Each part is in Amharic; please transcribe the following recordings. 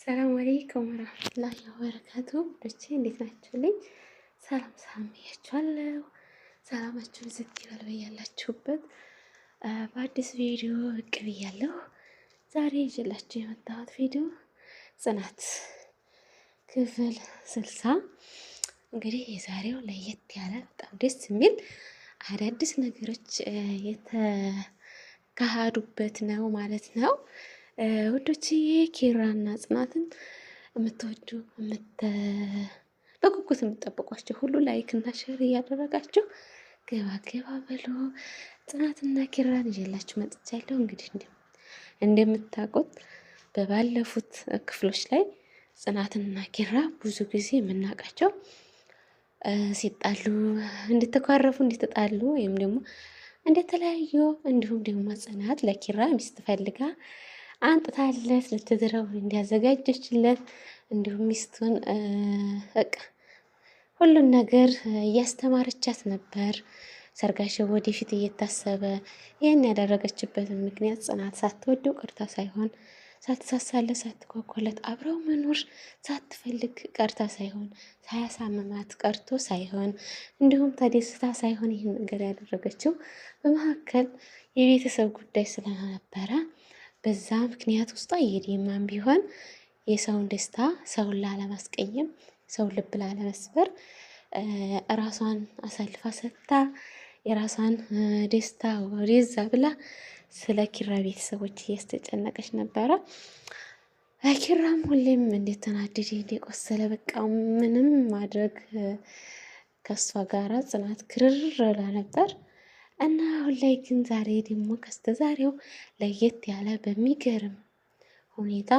ሰላም አለይኩም ወራህመቱላሂ ወበረካቱ። ልጆቼ እንዴት ናችሁልኝ? ሰላም ሰላም ብያችኋለሁ። ሰላማችሁ ዝት ይበል በያላችሁበት። በአዲስ ቪዲዮ ብቅ ብያለሁ። ዛሬ ይዤላችሁ የመጣሁት ቪዲዮ ጽናት ክፍል 60። እንግዲህ የዛሬው ለየት ያለ በጣም ደስ የሚል አዳዲስ ነገሮች የተካሄዱበት ነው ማለት ነው። ውዶችዬ ኪራና ጽናትን የምትወዱ በጉጉት የምትጠብቋቸው ሁሉ ላይክ እና ሼር እያደረጋችሁ ገባ ገባ በሉ። ጽናትና ኪራን ይዤላችሁ መጥቻለሁ። እንግዲህ እንደምታውቁት በባለፉት ክፍሎች ላይ ጽናትና ኪራ ብዙ ጊዜ የምናውቃቸው ሲጣሉ እንድትኳረፉ እንድትጣሉ ወይም ደግሞ እንደተለያዩ እንዲሁም ደግሞ ጽናት ለኪራ ሚስት ፈልጋ አንጥታለት ልትድረው እንዲያዘጋጀችለት እንዲሁም ሚስቱን በቃ ሁሉን ነገር እያስተማረቻት ነበር። ሰርጋቸው ወደፊት እየታሰበ ይህን ያደረገችበትን ምክንያት ጽናት ሳትወደው ቀርታ ሳይሆን ሳትሳሳለት ሳትጓጓለት አብረው መኖር ሳትፈልግ ቀርታ ሳይሆን ሳያሳምማት ቀርቶ ሳይሆን እንዲሁም ተደስታ ሳይሆን ይህን ነገር ያደረገችው በመካከል የቤተሰብ ጉዳይ ስለነበረ በዛ ምክንያት ውስጧ የደማም ቢሆን የሰውን ደስታ ሰውን ላለማስቀየም ሰውን ልብ ላለመስበር ራሷን አሳልፋ ሰጥታ የራሷን ደስታ ወደዛ ብላ ስለ ኪራ ቤተሰቦች እያስተጨነቀች ነበረ። ኪራም ሁሌም እንዴት ተናደደ እንደቆሰለ በቃ ምንም ማድረግ ከሷ ጋራ ጽናት ክርር ብላ ነበር። እና አሁን ላይ ግን ዛሬ ደግሞ ከስተዛሬው ለየት ያለ በሚገርም ሁኔታ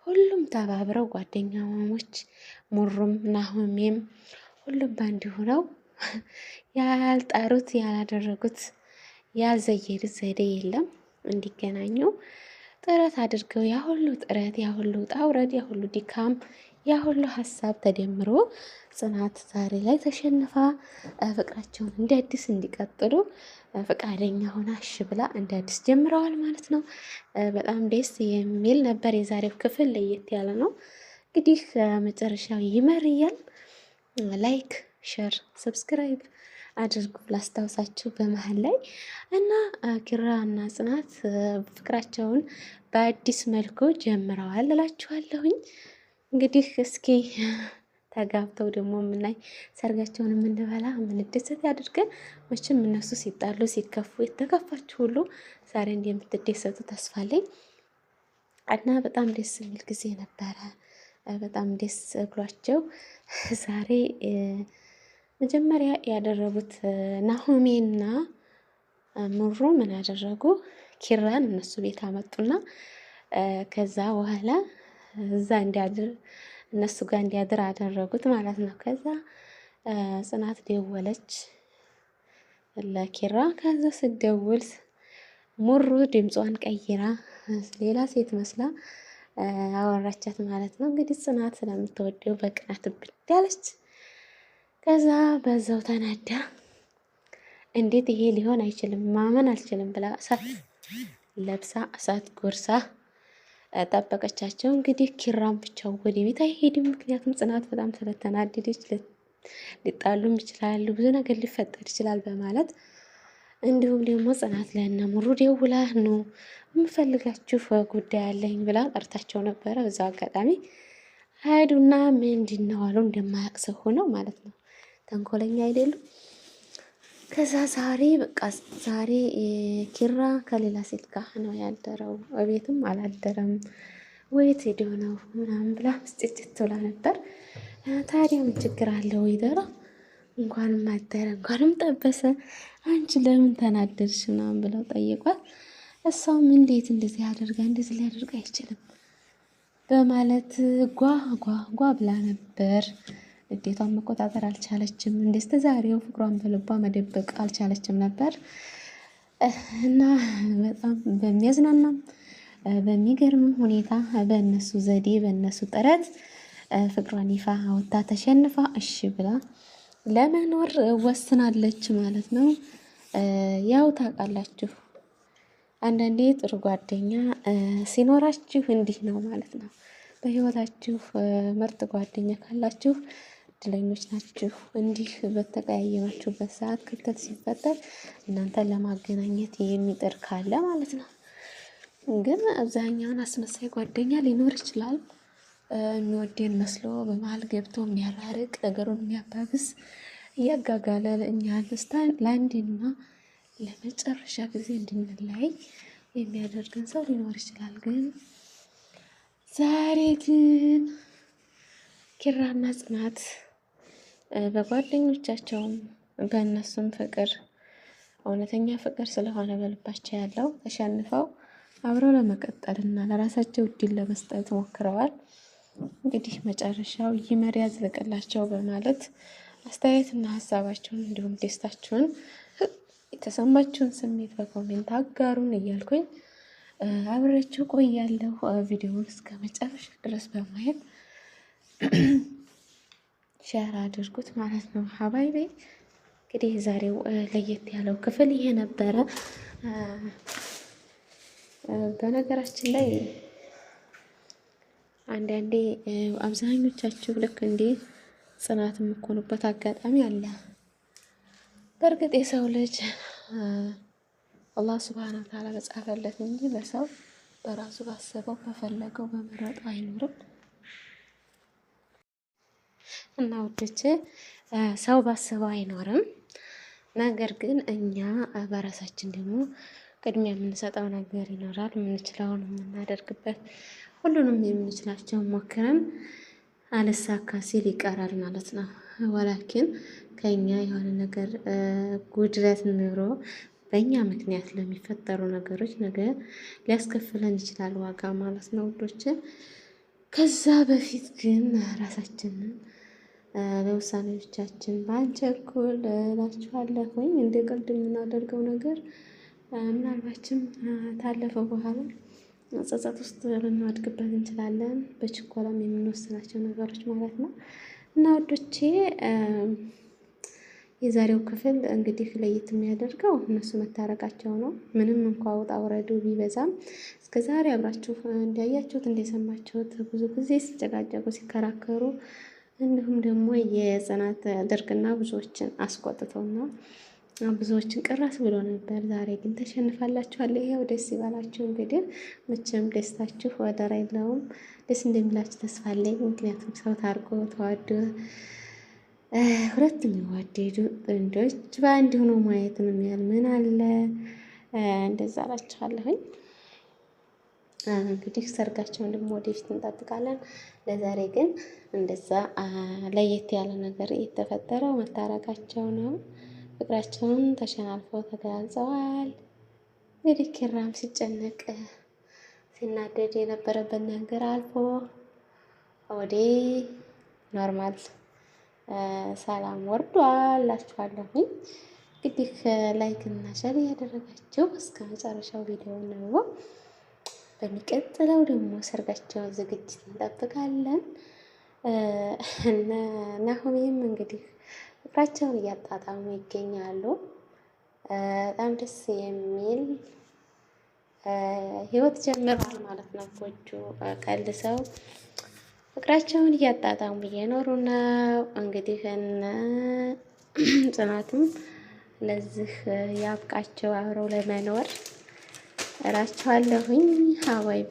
ሁሉም ተባብረው ጓደኛሞች ሙሩም ናሆሜም ሁሉም ባንድ ሆነው ያልጣሩት ያላደረጉት ያልዘየዱት ዘዴ የለም እንዲገናኙ ጥረት አድርገው ያ ሁሉ ጥረት ያ ሁሉ ውጣ ውረድ ያ ሁሉ ድካም ያ ሁሉ ሀሳብ ተደምሮ ጽናት ዛሬ ላይ ተሸንፋ ፍቅራቸውን እንደ አዲስ እንዲቀጥሉ ፈቃደኛ ሆና እሺ ብላ እንደ አዲስ ጀምረዋል ማለት ነው። በጣም ደስ የሚል ነበር። የዛሬው ክፍል ለየት ያለ ነው። እንግዲህ መጨረሻው ይመርያል። ላይክ፣ ሼር፣ ሰብስክራይብ አድርጉ ላስታውሳችሁ በመሀል ላይ እና ኪራ እና ጽናት ፍቅራቸውን በአዲስ መልኩ ጀምረዋል እላችኋለሁኝ። እንግዲህ እስኪ ተጋብተው ደግሞ የምናይ ሰርጋቸውን የምንበላ የምንደሰት ያድርገን። መቼም እነሱ ሲጣሉ ሲከፉ የተከፋችሁ ሁሉ ዛሬ እንደምትደሰቱ ተስፋ አለኝ እና በጣም ደስ የሚል ጊዜ ነበረ። በጣም ደስ ብሏቸው ዛሬ መጀመሪያ ያደረጉት ናሆሜና ሙሩ ምን ያደረጉ ኪራን እነሱ ቤት አመጡና ከዛ በኋላ እዛ እንዲያድር እነሱ ጋር እንዲያድር አደረጉት ማለት ነው። ከዛ ጽናት ደወለች ለኪራ። ከዛ ስትደውል ሙሩ ድምጿን ቀይራ ሌላ ሴት መስላ አወራቻት ማለት ነው። እንግዲህ ጽናት ስለምትወደው በቅናት ብድ ያለች። ከዛ በዛው ተናዳ እንዴት ይሄ ሊሆን አይችልም ማመን አልችልም ብላ እሳት ለብሳ እሳት ጎርሳ ጠበቀቻቸው። እንግዲህ ኪራም ብቻው ወደ ቤት አይሄድም። ምክንያቱም ጽናት በጣም ስለተናደደች ሊጣሉም ይችላሉ፣ ብዙ ነገር ሊፈጠር ይችላል በማለት እንዲሁም ደግሞ ጽናት ለእነ ሙሩ ደውላ ነው የምፈልጋችሁ ጉዳይ አለኝ ብላ ጠርታቸው ነበረ። በዛው አጋጣሚ ሄዱና ምንድን ነው አሉ እንደማያውቅ ሰው ሆነው ማለት ነው። ተንኮለኛ አይደሉም። ከዛ ዛሬ ኪራ ከሌላ ሴት ጋር ነው ያደረው፣ እቤትም አላደረም፣ ወይት ሄዶ ነው ምናምን ብላ ምስጭት ብላ ነበር። ታዲያ ምን ችግር አለው? ይደራ እንኳንም አደረ እንኳንም ጠበሰ፣ አንቺ ለምን ተናደድሽ ምናምን ብለው ጠየቋት። እሷም እንዴት እንደዚህ ያደርጋ እንደዚህ ሊያደርግ አይችልም በማለት ጓ ብላ ነበር። ንዴቷን መቆጣጠር አልቻለችም። እንደስተ ዛሬው ፍቅሯን በልቧ መደበቅ አልቻለችም ነበር እና በጣም በሚያዝናናም በሚገርምም ሁኔታ በእነሱ ዘዴ በእነሱ ጥረት ፍቅሯን ይፋ አወጣ ተሸንፋ እሺ ብላ ለመኖር ወስናለች ማለት ነው። ያው ታውቃላችሁ አንዳንዴ ጥሩ ጓደኛ ሲኖራችሁ እንዲህ ነው ማለት ነው። በህይወታችሁ ምርጥ ጓደኛ ካላችሁ እድለኞች ናችሁ። እንዲህ በተቀያየማችሁበት ሰዓት ክፍተት ሲፈጠር እናንተን ለማገናኘት የሚጥር ካለ ማለት ነው። ግን አብዛኛውን አስመሳይ ጓደኛ ሊኖር ይችላል። የሚወደን መስሎ በመሀል ገብቶ የሚያራርቅ ነገሩን የሚያባብስ እያጋጋለ እኛን ለአንዴና ለመጨረሻ ጊዜ እንድንለያይ የሚያደርገን ሰው ሊኖር ይችላል። ግን ዛሬ ግን ኪራና ጽናት በጓደኞቻቸውም በእነሱም ፍቅር እውነተኛ ፍቅር ስለሆነ በልባቸው ያለው ተሸንፈው አብረው ለመቀጠል እና ለራሳቸው እድል ለመስጠት ሞክረዋል። እንግዲህ መጨረሻው ይመር ያዝልቅላቸው በማለት አስተያየትና ሀሳባቸውን እንዲሁም ደስታቸውን የተሰማችሁን ስሜት በኮሜንት አጋሩን እያልኩኝ አብሬያችሁ ቆያለሁ። ቪዲዮውን እስከ መጨረሻ ድረስ በማየት ሼር አድርጉት ማለት ነው። ሀባይቤ እንግዲህ ዛሬው ለየት ያለው ክፍል ይሄ ነበረ። በነገራችን ላይ አንዳንዴ አብዛኞቻችሁ ልክ እንዴ ጽናት የምትሆኑበት አጋጣሚ አለ። በእርግጥ የሰው ልጅ አላህ ሱብሃነሁ ወተዓላ በጻፈለት እንጂ ለሰው በራሱ ባሰበው በፈለገው በመረጠው አይኖርም። እና ውዶቼ ሰው ባሰበው አይኖርም። ነገር ግን እኛ በራሳችን ደግሞ ቅድሚያ የምንሰጠው ነገር ይኖራል። የምንችለውን የምናደርግበት ሁሉንም የምንችላቸውን ሞክረን አልሳካ ሲል ይቀራል ማለት ነው። ወላኪን ከኛ የሆነ ነገር ጉድለት ኑሮ በእኛ ምክንያት ለሚፈጠሩ ነገሮች ነገ ሊያስከፍለን ይችላል ዋጋ ማለት ነው ውዶች። ከዛ በፊት ግን ራሳችንን ለውሳኔዎቻችን ባንቸኩል እላችኋለሁኝ። እንደ ቀልድ የምናደርገው ነገር ምናልባችም ታለፈው በኋላ ጸጸት ውስጥ ልንወድቅበት እንችላለን። በችኮላም የምንወስናቸው ነገሮች ማለት ነው። እና ወዶቼ የዛሬው ክፍል እንግዲህ ለየት የሚያደርገው እነሱ መታረቃቸው ነው። ምንም እንኳ ውጣ ውረዱ ቢበዛም እስከ ዛሬ አብራችሁ እንዳያችሁት እንደሰማችሁት ብዙ ጊዜ ሲጨቃጨቁ ሲከራከሩ፣ እንዲሁም ደግሞ የጽናት ድርቅና ብዙዎችን አስቆጥተውና ብዙዎችን ቅራስ ብሎ ነበር። ዛሬ ግን ተሸንፋላችኋል። ይሄው ደስ ይበላችሁ። እንግዲህ መቼም ደስታችሁ ወደር የለውም። ደስ እንደሚላችሁ ተስፋ አለኝ። ምክንያቱም ሰው ታርቆ ተዋዶ ሁለት የሚዋደዱ ጥንዶች በአንድ ሆኖ ማየት ነው የሚያል ምን አለ። እንደዛ አላችኋለሁኝ። እንግዲህ ሰርጋቸውን ደግሞ ወደፊት እንጠብቃለን። ለዛሬ ግን እንደዛ ለየት ያለ ነገር የተፈጠረው መታረቃቸው ነው። ፍቅራቸውን ተሸናልፈው ተገላልጸዋል። እንግዲህ ኪራም ሲጨነቅ ሲናደድ የነበረበት ነገር አልፎ ወደ ኖርማል ሰላም ወርዷል እላችኋለሁኝ። እንግዲህ ላይክ እና ሸር እያደረጋችሁ እስከ መጨረሻው ቪዲዮ ነው። በሚቀጥለው ደግሞ ሰርጋቸውን ዝግጅት እንጠብቃለን። ናሆሜም እንግዲህ ፍቅራቸውን እያጣጣሙ ይገኛሉ። በጣም ደስ የሚል ህይወት ጀምረዋል ማለት ነው። ጎጆ ቀልሰው ፍቅራቸውን እያጣጣሙ እየኖሩ ነው። እንግዲህ እነ ጽናትም ለዚህ ያብቃቸው አብረው ለመኖር እላችኋለሁኝ። ሀዋይቤ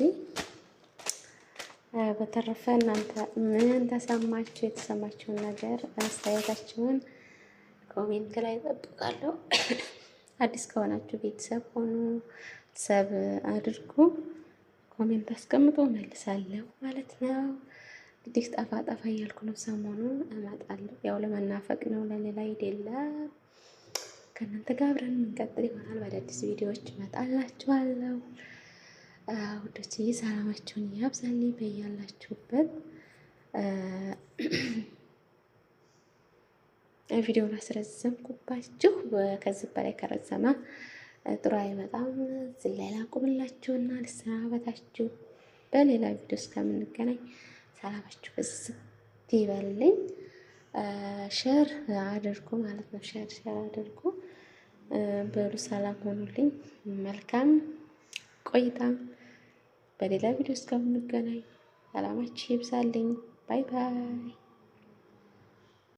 በተረፈ እናንተ ምን ተሰማችሁ? የተሰማችሁን ነገር አስተያየታችሁን ኮሜንት ላይ እጠብቃለሁ። አዲስ ከሆናችሁ ቤተሰብ ሆኑ፣ ሰብ አድርጉ፣ ኮሜንት አስቀምጦ መልሳለሁ ማለት ነው። እንግዲህ ጠፋ ጠፋ እያልኩ ነው። ሰሞኑን እመጣለሁ። ያው ለመናፈቅ ነው፣ ለሌላ አይደለም። ከእናንተ ጋር አብረን የምንቀጥል ይሆናል። በአዳዲስ ቪዲዮዎች እመጣላችኋለሁ። ውዶችዬ ሰላማችሁን ያብዛልኝ በያላችሁበት። ቪዲዮውን አስረዘምኩባችሁ። ከዚህ በላይ ከረዘመ ጥሩ አይመጣም። እዚህ ላይ ላቁምላችሁና ልሰናበታችሁ። በሌላ ቪዲዮ እስከምንገናኝ ሰላማችሁ ብዝት ይበልልኝ። ሼር አድርጉ ማለት ነው። ሼር አድርጉ። በሉ ሰላም ሆኑልኝ። መልካም ቆይታ። በሌላ ቪዲዮ እስከምንገናኝ ሰላማችሁ ይብዛልኝ። ባይ ባይ።